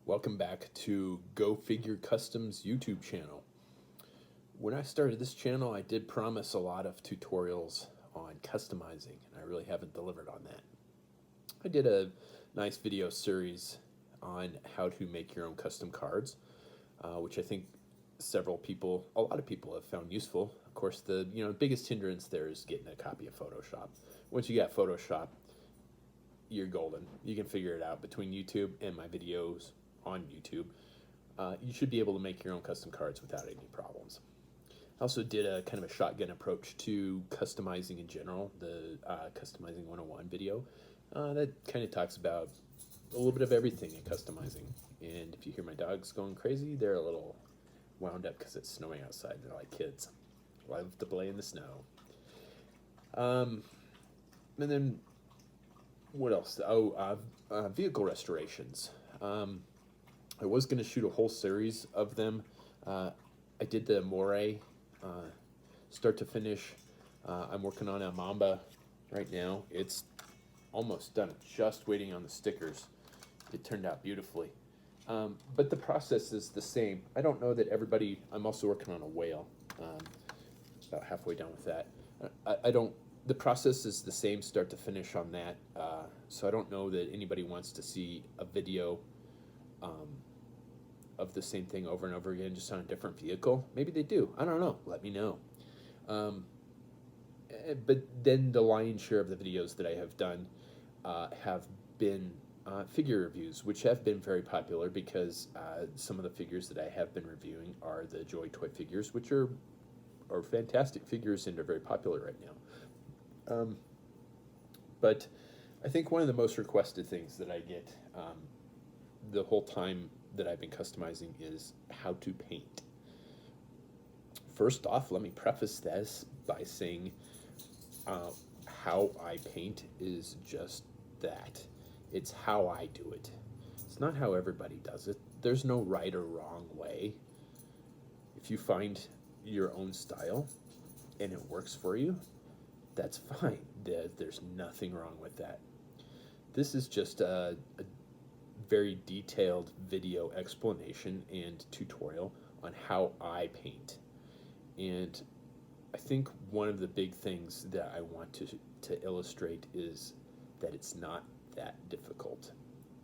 Welcome back to Go Figure Customs YouTube channel. When I started this channel, I did promise a lot of tutorials on customizing, and I really haven't delivered on that. I did a nice video series on how to make your own custom cards, which I think a lot of people have found useful. Of course, the biggest hindrance there is getting a copy of Photoshop. Once you got Photoshop, you're golden. You can figure it out between YouTube and my videos on YouTube. You should be able to make your own custom cards without any problems. I also did a kind of a shotgun approach to customizing in general, the Customizing 101 video. That kind of talks about a little bit of everything in customizing. And if you hear my dogs going crazy, they're a little wound up because it's snowing outside. They're like kids. Love to play in the snow. And then what else? Vehicle restorations. I was going to shoot a whole series of them. I did the Moray start to finish. I'm working on a Mamba right now. It's almost done, just waiting on the stickers. It turned out beautifully. But the process is the same. I don't know that everybody, I'm also working on a whale, about halfway done with that. The process is the same start to finish on that. So I don't know that anybody wants to see a video of the same thing over and over again, just on a different vehicle. Maybe they do. I don't know. Let me know. But then the lion's share of the videos that I have done have been figure reviews, which have been very popular because some of the figures that I have been reviewing are the Joy Toy figures, which are fantastic figures and are very popular right now. But I think one of the most requested things that I get the whole time that I've been customizing is how to paint. First off, let me preface this by saying how I paint is just that. It's how I do it. It's not how everybody does it. There's no right or wrong way. If you find your own style and it works for you, that's fine. There's nothing wrong with that. This is just a very detailed video explanation and tutorial on how I paint. And I think one of the big things that I want to illustrate is that it's not that difficult.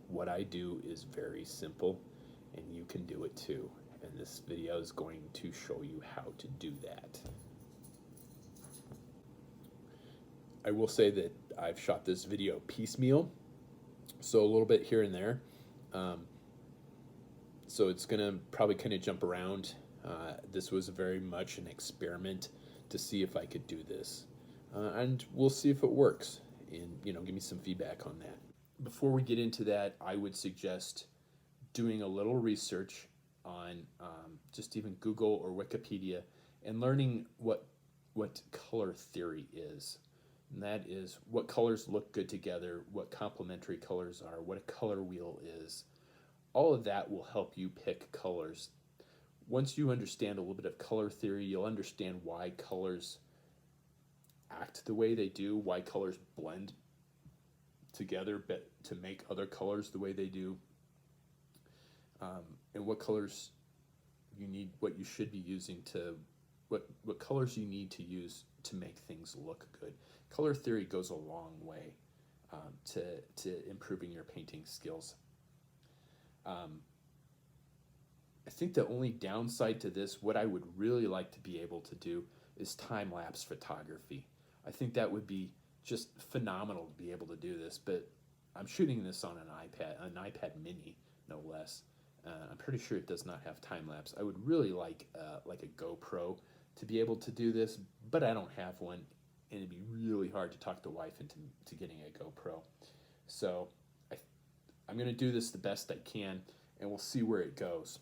What I do is very simple, and you can do it too. And this video is going to show you how to do that. I will say that I've shot this video piecemeal, so a little bit here and there. So it's gonna probably kind of jump around. This was very much an experiment to see if I could do this, and we'll see if it works. And give me some feedback on that. Before we get into that, I would suggest doing a little research on just even Google or Wikipedia and learning what color theory is. And that is what colors look good together, what complementary colors are, what a color wheel is. All of that will help you pick colors. Once you understand a little bit of color theory, you'll understand why colors act the way they do, why colors blend together to make other colors the way they do, and what colors you need, what you should be using what colors you need to use to make things look good. Color theory goes a long way to improving your painting skills. I think the only downside to this, what I would really like to be able to do, is time-lapse photography. I think that would be just phenomenal to be able to do this, but I'm shooting this on an iPad mini, no less. I'm pretty sure it does not have time-lapse. I would really like a GoPro to be able to do this, but I don't have one, and it'd be really hard to talk the wife into getting a GoPro. So I'm going to do this the best I can, and we'll see where it goes.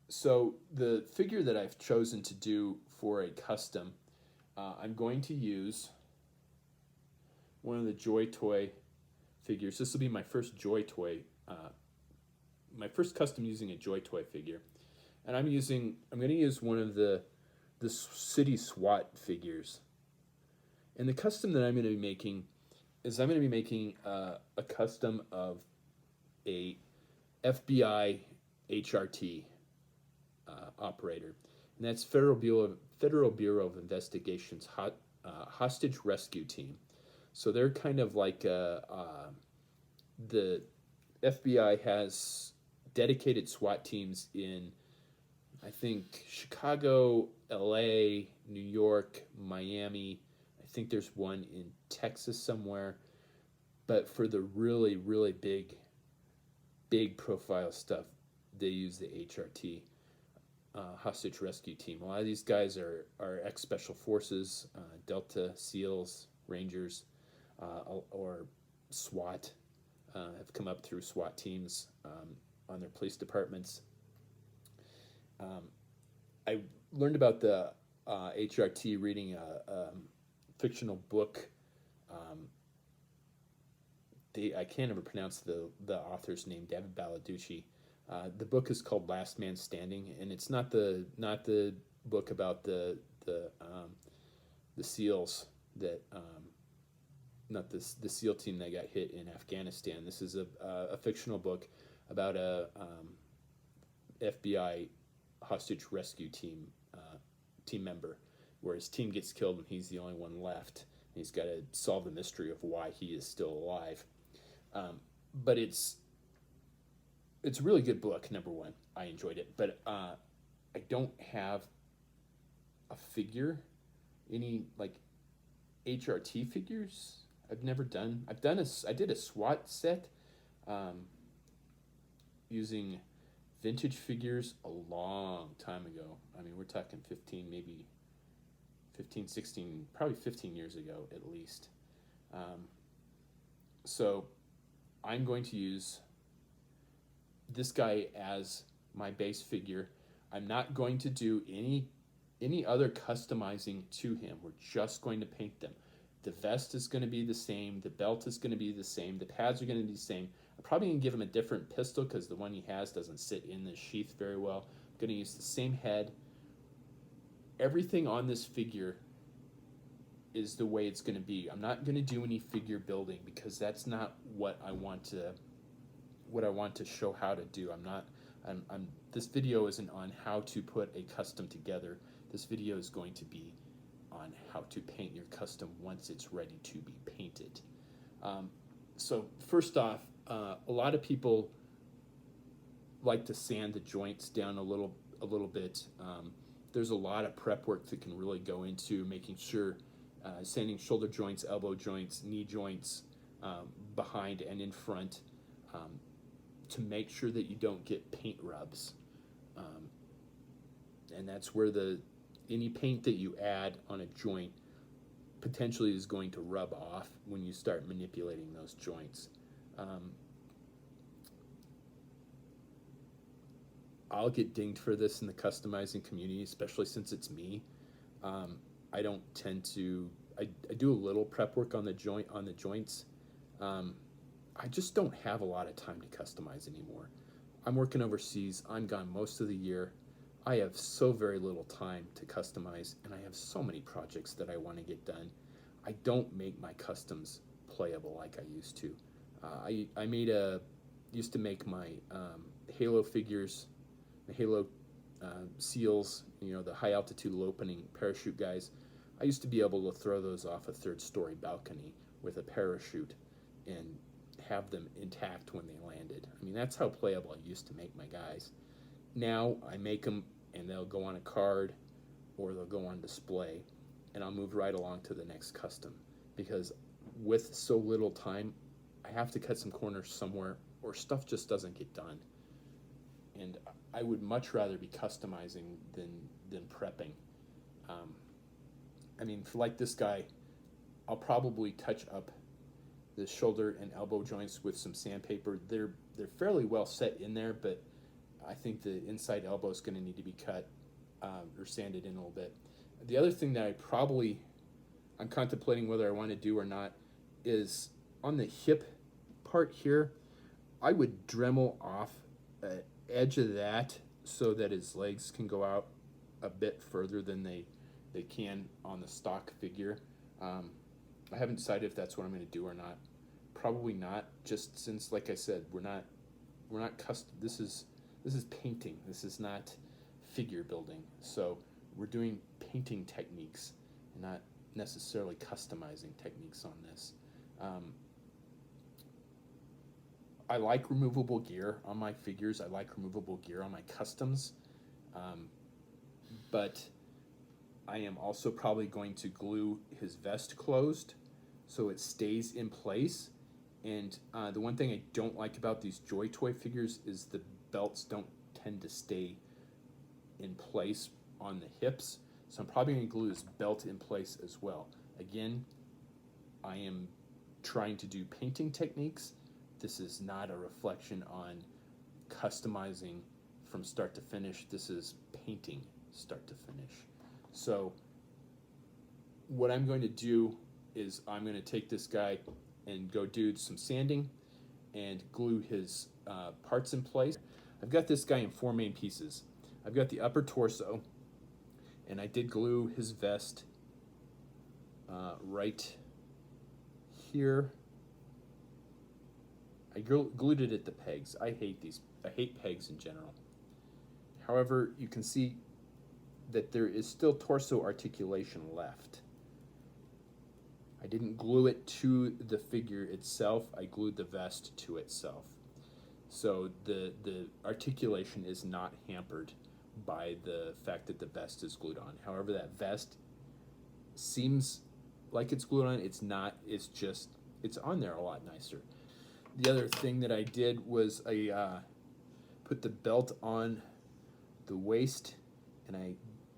So the figure that I've chosen to do for a custom, I'm going to use one of the Joy Toy figures. This will be my first Joy Toy, my first custom using a Joy Toy figure. And I'm going to use one of the City SWAT figures. And the custom that I'm going to be making is I'm going to be making a custom of a FBI HRT operator, and that's Federal Bureau of Investigation's hostage rescue team. So they're kind of like the FBI has dedicated SWAT teams in, I think, Chicago, LA, New York, Miami. I think there's one in Texas somewhere. But for the really, really big profile stuff, they use the HRT, hostage rescue team. A lot of these guys are ex special forces, Delta, SEALs, Rangers, or SWAT, have come up through SWAT teams on their police departments. I learned about the HRT reading a fictional book. I can't ever pronounce the author's name, David Baladucci. The book is called Last Man Standing, and it's not the book about the SEALs that not the SEAL team that got hit in Afghanistan. This is a fictional book about a FBI hostage rescue team member, where his team gets killed and he's the only one left. And he's got to solve the mystery of why he is still alive. But it's a really good book. Number one, I enjoyed it, but I don't have a figure, any like HRT figures. I did a SWAT set using vintage figures a long time ago. I mean, we're talking 16, probably 15 years ago at least. So I'm going to use this guy as my base figure. I'm not going to do any other customizing to him. We're just going to paint them. The vest is going to be the same. The belt is going to be the same. The pads are going to be the same. I'm probably going to give him a different pistol because the one he has doesn't sit in the sheath very well. I'm going to use the same head. Everything on this figure is the way it's going to be. I'm not going to do any figure building because that's not what I want to show how to do. This video isn't on how to put a custom together. This video is going to be on how to paint your custom once it's ready to be painted. So first off, a lot of people like to sand the joints down a little bit. There's a lot of prep work that can really go into making sure sanding shoulder joints, elbow joints, knee joints, behind and in front, to make sure that you don't get paint rubs. And that's where any paint that you add on a joint potentially is going to rub off when you start manipulating those joints. I'll get dinged for this in the customizing community, especially since it's me. I don't tend to. I do a little prep work on the joints. I just don't have a lot of time to customize anymore. I'm working overseas. I'm gone most of the year. I have so very little time to customize, and I have so many projects that I want to get done. I don't make my customs playable like I used to. Used to make my Halo figures, the Halo SEALs, the high altitude low opening parachute guys. I used to be able to throw those off a 3rd-story balcony with a parachute and have them intact when they landed. I mean, that's how playable I used to make my guys. Now I make them and they'll go on a card or they'll go on display, and I'll move right along to the next custom, because with so little time, I have to cut some corners somewhere or stuff just doesn't get done. And I would much rather be customizing than prepping. I mean, for like this guy, I'll probably touch up the shoulder and elbow joints with some sandpaper. They're fairly well set in there, but I think the inside elbow is going to need to be cut or sanded in a little bit. The other thing that I'm contemplating whether I want to do or not is on the hip part here, I would Dremel off an edge of that so that his legs can go out a bit further than they can on the stock figure. I haven't decided if that's what I'm going to do or not. Probably not, just since, like I said, we're not we're not this is painting. This is not figure building. So we're doing painting techniques and not necessarily customizing techniques on this. Um, I like removable gear on my figures. I like removable gear on my customs. Um, but I am also probably going to glue his vest closed so it stays in place. And the one thing I don't like about these Joy Toy figures is the belts don't tend to stay in place on the hips. So I'm probably going to glue his belt in place as well. Again, I am trying to do painting techniques. This is not a reflection on customizing from start to finish. This is painting start to finish. So what I'm going to do is I'm going to take this guy and go do some sanding and glue his parts in place. I've got this guy in 4 main pieces. I've got the upper torso, and I did glue his vest right here. I glued it at the pegs. I hate pegs in general. However, you can see that there is still torso articulation left. I didn't glue it to the figure itself. I glued the vest to itself. So the articulation is not hampered by the fact that the vest is glued on. However, that vest seems like it's glued on. It's not. It's on there a lot nicer. The other thing that I did was I put the belt on the waist, and I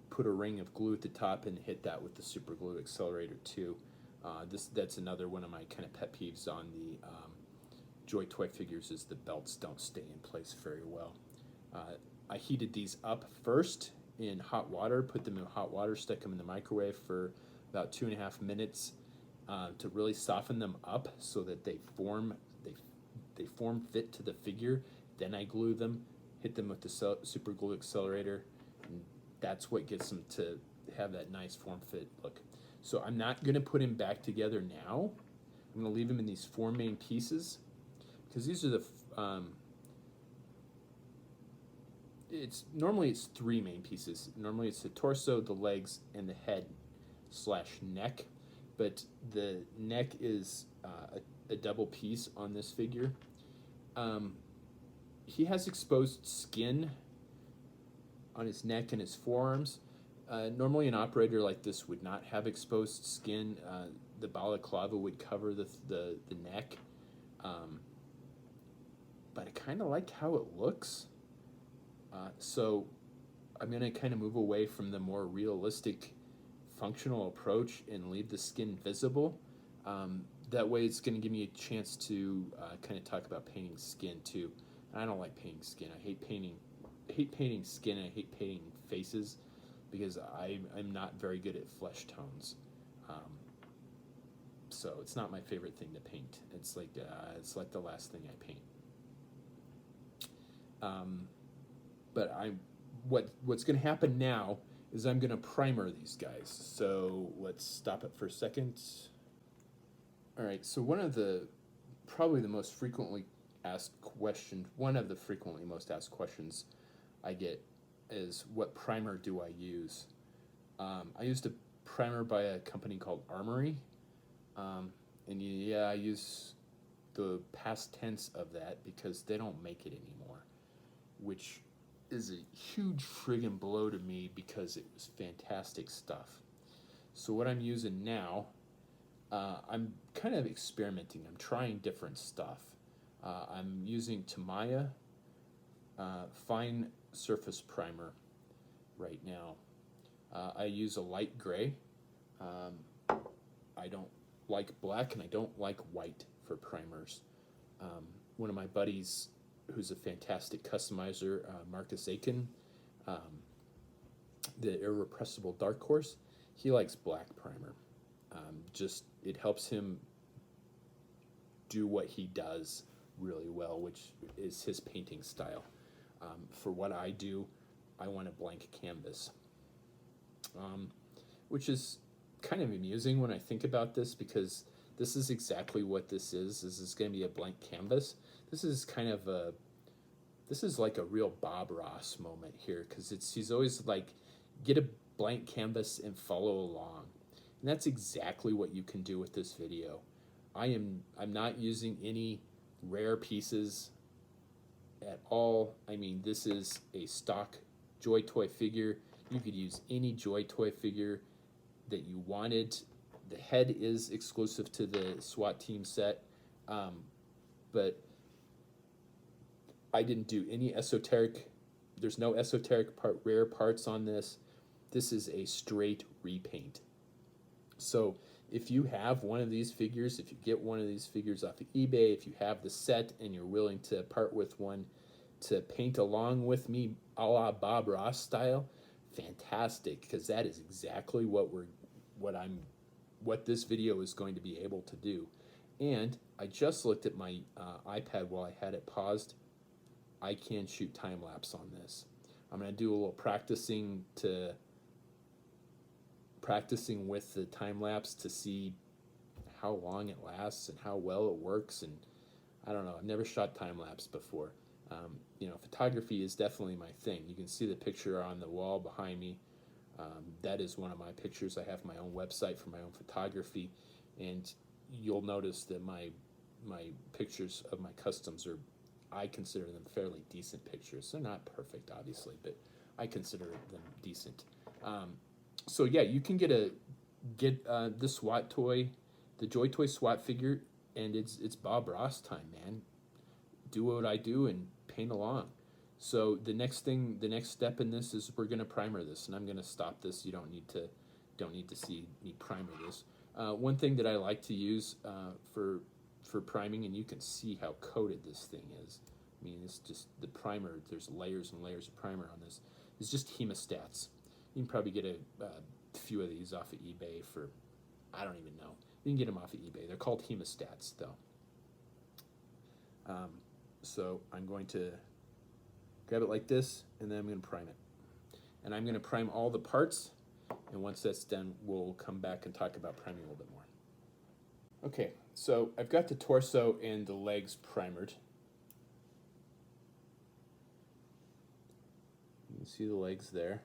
put a ring of glue at the top and hit that with the super glue accelerator too. That's another one of my kind of pet peeves on the Joy Toy figures is the belts don't stay in place very well. I heated these up first in hot water, put them in hot water, stuck them in the microwave for about 2.5 minutes to really soften them up so that they form fit to the figure. Then I glue them, hit them with the super glue accelerator, and that's what gets them to have that nice form fit look. So I'm not going to put him back together now. I'm going to leave him in these 4 main pieces because these are the normally it's 3 main pieces. Normally it's the torso, the legs, and the head / neck, but the neck is a double piece on this figure. He has exposed skin on his neck and his forearms. Normally an operator like this would not have exposed skin. The balaclava would cover the neck. But I kind of like how it looks. So I'm going to kind of move away from the more realistic functional approach and leave the skin visible. That way it's going to give me a chance to kind of talk about painting skin too. And I don't like painting skin. I hate painting skin, and I hate painting faces because I'm not very good at flesh tones. So it's not my favorite thing to paint. It's like the last thing I paint. But what's going to happen now is I'm going to primer these guys. So let's stop it for a second. All right. So one of the most frequently asked questions I get is, what primer do I use? I used a primer by a company called Armory, and I use the past tense of that because they don't make it anymore, which is a huge friggin' blow to me because it was fantastic stuff. So what I'm using now, I'm kind of experimenting. I'm trying different stuff. I'm using Tamiya Fine Surface Primer right now. I use a light gray. I don't like black, and I don't like white for primers. One of my buddies, who's a fantastic customizer, Marcus Aiken, the Irrepressible Dark Horse, he likes black primer. It helps him do what he does really well, which is his painting style. For what I do, I want a blank canvas, which is kind of amusing when I think about this, because this is exactly what this is. This is going to be a blank canvas. This is kind of This is like a real Bob Ross moment here, because he's always like, get a blank canvas and follow along. And that's exactly what you can do with this video. I'm not using any rare pieces at all. I mean, this is a stock Joy Toy figure. You could use any Joy Toy figure that you wanted. The head is exclusive to the SWAT team set, but I didn't do any esoteric. There's no esoteric rare parts on this. This is a straight repaint. So if you have one of these figures, if you get one of these figures off of eBay, if you have the set and you're willing to part with one to paint along with me, a la Bob Ross style, fantastic, because that is exactly what this video is going to be able to do. And I just looked at my iPad while I had it paused. I can shoot time lapse on this. I'm going to do a little practicing with the time lapse to see how long it lasts and how well it works. And I don't know, I've never shot time lapse before. Photography is definitely my thing. You can see the picture on the wall behind me. That is one of my pictures. I have my own website for my own photography, and you'll notice that my pictures of my customs I consider them fairly decent pictures. They're not perfect, obviously, but I consider them decent. So yeah, you can get the SWAT toy, the Joy Toy SWAT figure, and it's Bob Ross time, man. Do what I do and paint along. So the next step in this is we're gonna primer this, and I'm gonna stop this. You don't need to see me primer this. One thing that I like to use for priming, and you can see how coated this thing is. I mean, it's just the primer. There's layers and layers of primer on this. It's just hemostats. You can probably get a few of these off of eBay for, I don't even know. You can get them off of eBay. They're called hemostats, though. So I'm going to grab it like this, and then I'm going to prime it. And I'm going to prime all the parts, and once that's done, we'll come back and talk about priming a little bit more. Okay, so I've got the torso and the legs primered. You can see the legs there,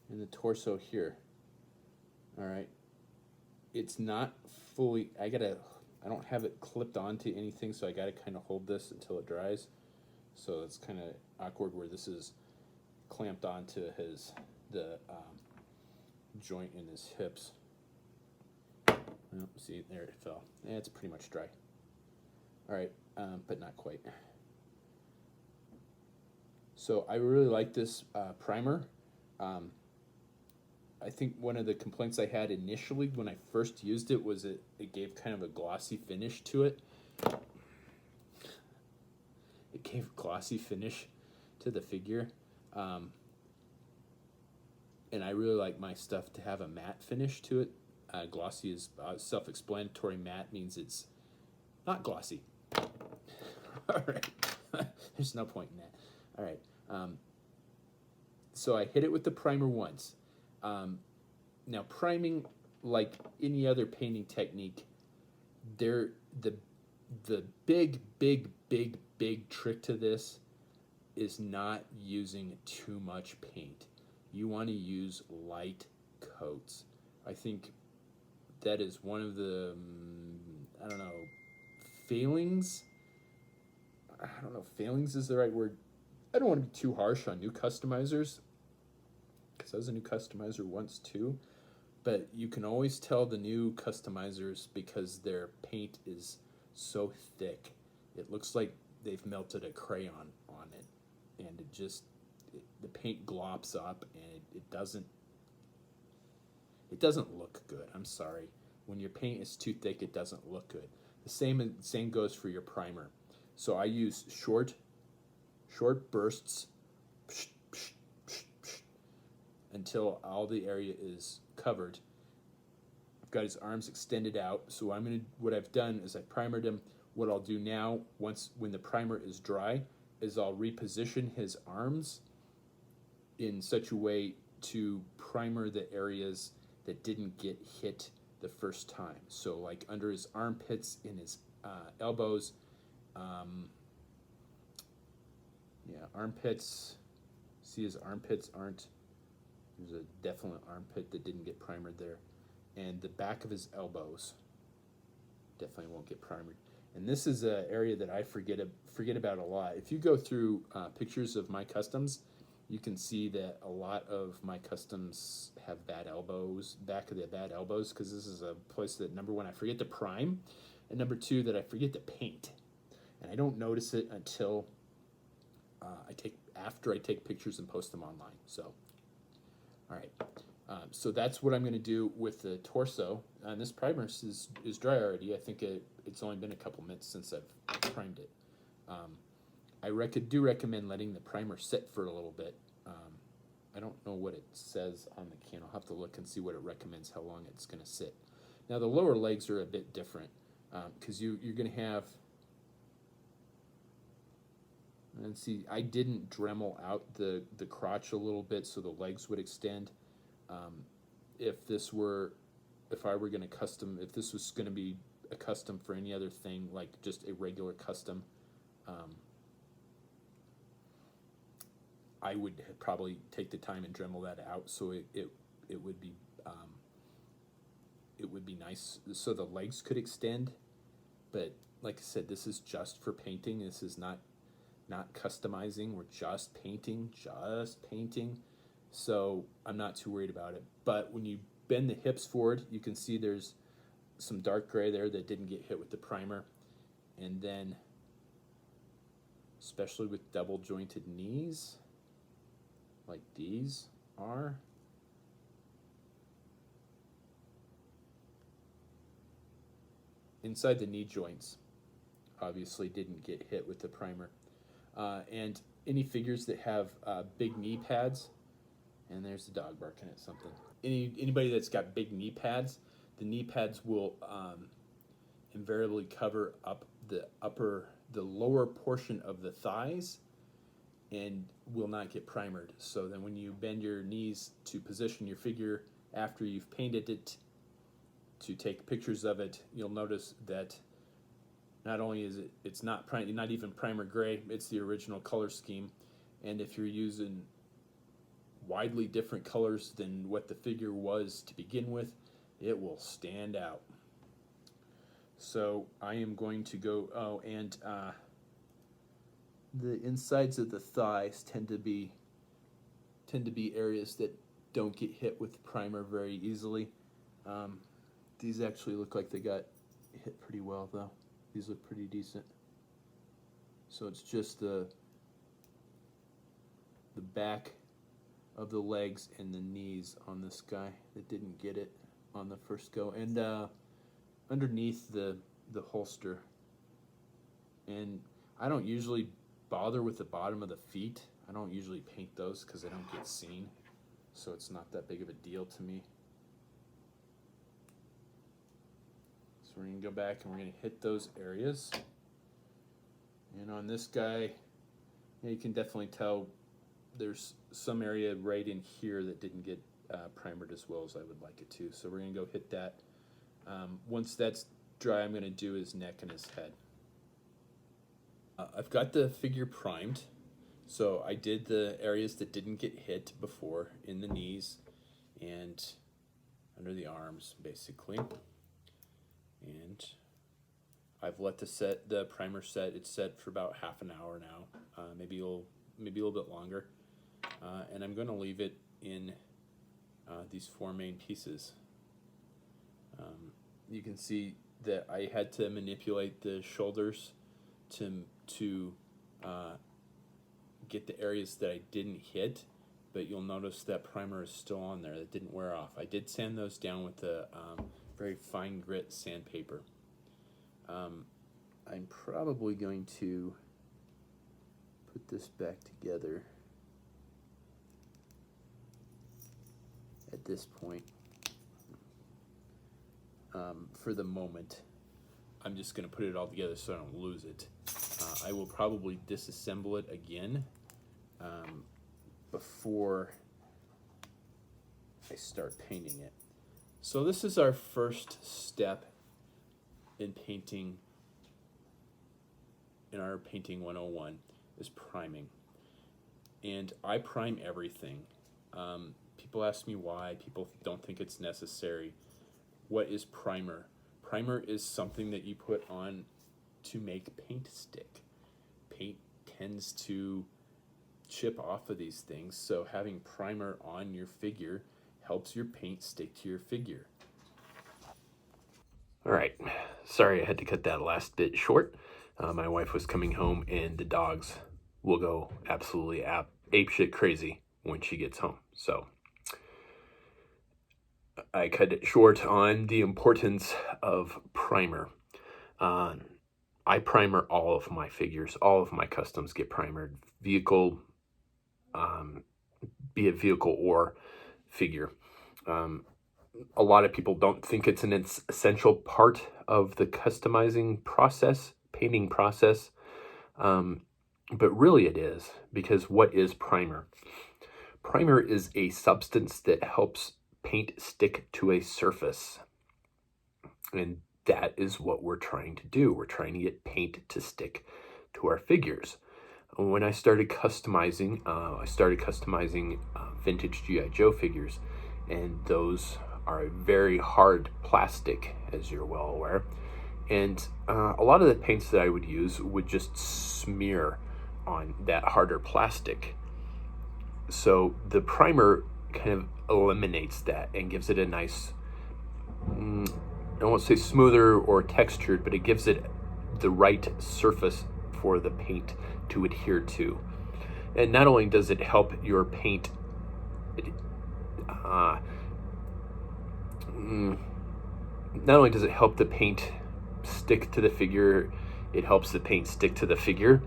and the torso here. All right, it's not fully, I don't have it clipped onto anything, so I gotta kind of hold this until it dries. So it's kind of awkward where this is clamped onto the joint in his hips. Oh, see, there it fell. Yeah, it's pretty much dry. All right, but not quite. So I really like this primer. I think one of the complaints I had initially when I first used it was it gave kind of a glossy finish to it. It gave a glossy finish to the figure. And I really like my stuff to have a matte finish to it. Glossy is self-explanatory. Matte means it's not glossy. All right. There's no point in that. All right. So I hit it with the primer once. Now priming, like any other painting technique, the big trick to this is not using too much paint. You want to use light coats. I think that is one of the, I don't know, failings. I don't know if failings is the right word. I don't want to be too harsh on new customizers, because I was a new customizer once too, but you can always tell the new customizers because their paint is so thick. It looks like they've melted a crayon on it, and the paint glops up, and it doesn't look good. I'm sorry. When your paint is too thick, it doesn't look good. The same goes for your primer. So I use short bursts until all the area is covered. I've got his arms extended out, so what I've done is I primered him. What I'll do now, when the primer is dry, is I'll reposition his arms in such a way to primer the areas that didn't get hit the first time. So like under his armpits, in his elbows, armpits. See, his armpits aren't. There's a definite armpit that didn't get primered there, and the back of his elbows definitely won't get primered. And this is an area that I forget about a lot. If you go through pictures of my customs, you can see that a lot of my customs have bad elbows, back of the bad elbows, because this is a place that, number one, I forget to prime, and number two, that I forget to paint. And I don't notice it until after I take pictures and post them online. So, all right. So that's what I'm going to do with the torso. And this primer is dry already. I think it's only been a couple minutes since I've primed it. I do recommend letting the primer sit for a little bit. I don't know what it says on the can. I'll have to look and see what it recommends, how long it's going to sit. Now the lower legs are a bit different because you're going to have. And see, I didn't Dremel out the crotch a little bit so the legs would extend. If I were going to custom, if this was going to be a custom for any other thing, like just a regular custom, I would probably take the time and Dremel that out so it would be nice so the legs could extend. But like I said, this is just for painting. This is not customizing. We're just painting. So I'm not too worried about it. But when you bend the hips forward, you can see there's some dark gray there that didn't get hit with the primer. And then, especially with double jointed knees, like these are, inside the knee joints, obviously didn't get hit with the primer. And any figures that have big knee pads, and there's the dog barking at something. Anybody that's got big knee pads, the knee pads will invariably cover up the lower portion of the thighs and will not get primered. So then when you bend your knees to position your figure after you've painted it to take pictures of it, you'll notice that not only is it's not even primer gray, it's the original color scheme. And if you're using widely different colors than what the figure was to begin with, it will stand out. So I am going to go, the insides of the thighs tend to be areas that don't get hit with primer very easily. These actually look like they got hit pretty well though. These look pretty decent. So it's just the back of the legs and the knees on this guy that didn't get it on the first go, and underneath the holster. And I don't usually bother with the bottom of the feet. I don't usually paint those because they don't get seen, so it's not that big of a deal to me. So we're going to go back and we're going to hit those areas. And on this guy, you can definitely tell there's some area right in here that didn't get primered as well as I would like it to. So we're going to go hit that. Once that's dry, I'm going to do his neck and his head. I've got the figure primed. So I did the areas that didn't get hit before in the knees and under the arms, basically. And I've let the primer set. It's set for about half an hour now, maybe a little bit longer. And I'm going to leave it in these four main pieces. You can see that I had to manipulate the shoulders to get the areas that I didn't hit, but you'll notice that primer is still on there. That didn't wear off. I did sand those down with a very fine grit sandpaper. I'm probably going to put this back together at this point. For the moment, I'm just going to put it all together so I don't lose it. I will probably disassemble it again before I start painting it. So this is our first step in painting, in our Painting 101, is priming. and I prime everything. People ask me why. People don't think it's necessary. What is primer? Primer is something that you put on to make paint stick. Paint tends to chip off of these things, so having primer on your figure helps your paint stick to your figure. All right, sorry I had to cut that last bit short. My wife was coming home, and the dogs will go absolutely apeshit crazy when she gets home. So I cut it short on the importance of primer. I primer all of my figures. All of my customs get primered. Vehicle, be it vehicle or figure. A lot of people don't think it's an essential part of the customizing process, painting process, but really it is, because what is primer? Primer is a substance that helps paint stick to a surface, and that is what we're trying to do. We're trying to get paint to stick to our figures. When I started customizing, vintage G.I. Joe figures, and those are very hard plastic, as you're well aware. And a lot of the paints that I would use would just smear on that harder plastic. So the primer kind of eliminates that and gives it a nice, I won't say smoother or textured, but it gives it the right surface for the paint to adhere to. And not only does it help your paint not only does it help the paint stick to the figure, it helps the paint stick to the figure.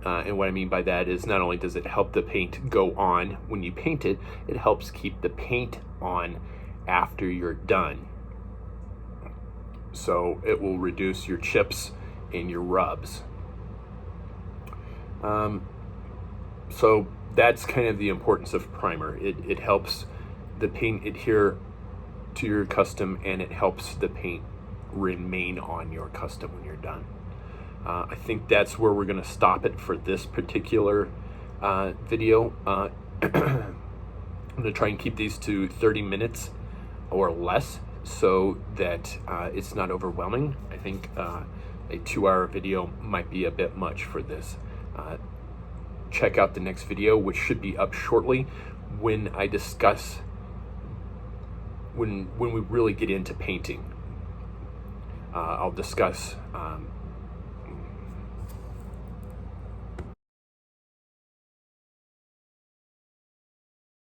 And what I mean by that is, not only does it help the paint go on when you paint it, it helps keep the paint on after you're done. So it will reduce your chips and your rubs. So that's kind of the importance of primer. It helps the paint adhere to your custom, and it helps the paint remain on your custom when you're done. I think that's where we're going to stop it for this particular video. I'm going to try and keep these to 30 minutes or less, so that it's not overwhelming. I think a 2-hour video might be a bit much for this. Check out the next video, which should be up shortly, when I discuss when we really get into painting. I'll discuss